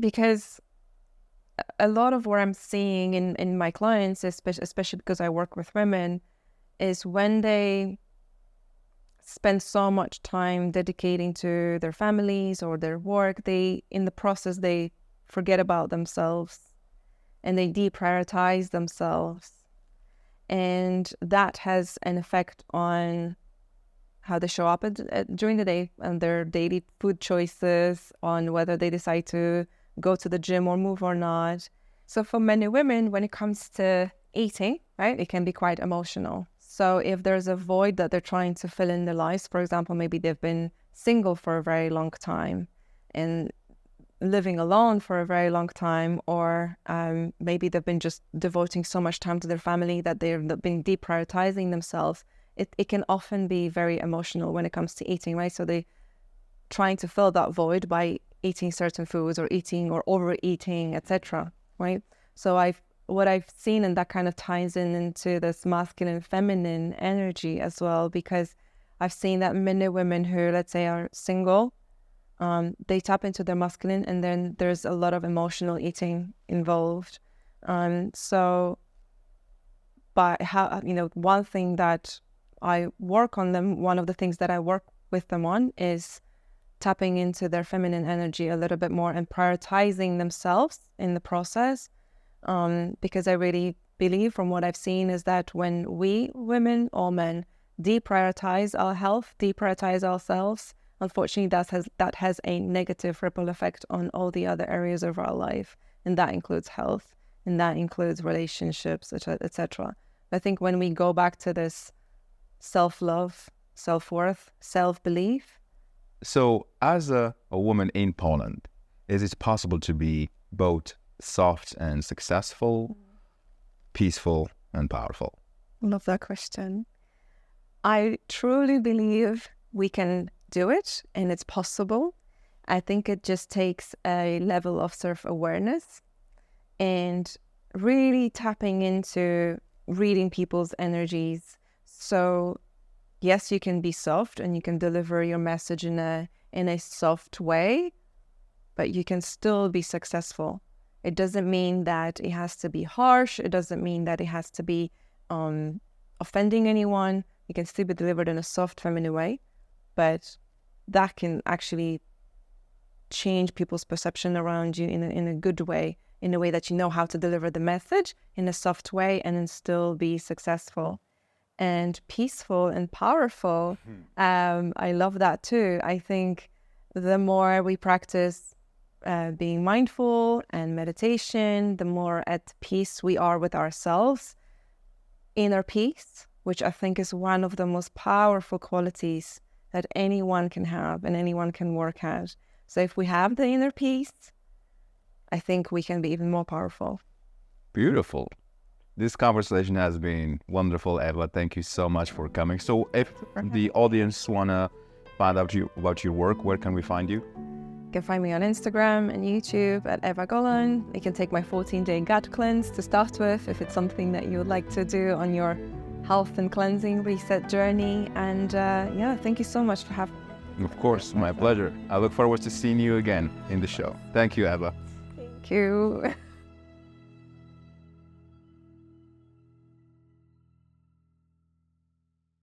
Because a lot of what I'm seeing in my clients, especially because I work with women, is when they spend so much time dedicating to their families or their work, in the process, they forget about themselves and they deprioritize themselves. And that has an effect on how they show up during the day and their daily food choices, on whether they decide to go to the gym or move or not. So for many women, when it comes to eating, right, it can be quite emotional. So if there's a void that they're trying to fill in their lives, for example, maybe they've been single for a very long time and living alone for a very long time, or maybe they've been just devoting so much time to their family that they've been deprioritizing themselves. It can often be very emotional when it comes to eating, right? So they trying to fill that void by eating certain foods or eating or overeating, etc., right? So what I've seen, and that kind of ties into this masculine feminine energy as well, because I've seen that many women who, let's say, are single, they tap into their masculine, and then there's a lot of emotional eating involved. So, but how, one thing that I work on them, one of the things that I work with them on is tapping into their feminine energy a little bit more and prioritizing themselves in the process. Because I really believe, from what I've seen, is that when we women or men deprioritize our health, deprioritize ourselves, unfortunately that has a negative ripple effect on all the other areas of our life, and that includes health, and that includes relationships, etc. I think when we go back to this self-love, self-worth, self-belief. So as a woman in Poland, is it possible to be both soft and successful, peaceful and powerful? Love that question. I truly believe we can do it, and it's possible. I think it just takes a level of self-awareness and really tapping into reading people's energies. So yes, you can be soft and you can deliver your message in a soft way, but you can still be successful. It doesn't mean that it has to be harsh. It doesn't mean that it has to be offending anyone. It can still be delivered in a soft, feminine way, but that can actually change people's perception around you in a good way, in a way that you know how to deliver the message in a soft way and then still be successful. And peaceful and powerful, I love that too. I think the more we practice being mindful and meditation, the more at peace we are with ourselves. Inner peace, which I think is one of the most powerful qualities that anyone can have and anyone can work at. So if we have the inner peace, I think we can be even more powerful. Beautiful. This conversation has been wonderful, Eva. Thank you so much for coming. So if the audience want to find out about your work, where can we find you? You can find me on Instagram and YouTube at Eva Golan. You can take my 14-day gut cleanse to start with if it's something that you would like to do on your health and cleansing reset journey. And thank you so much for having me. Of course, my pleasure. I look forward to seeing you again in the show. Thank you, Eva. Thank you.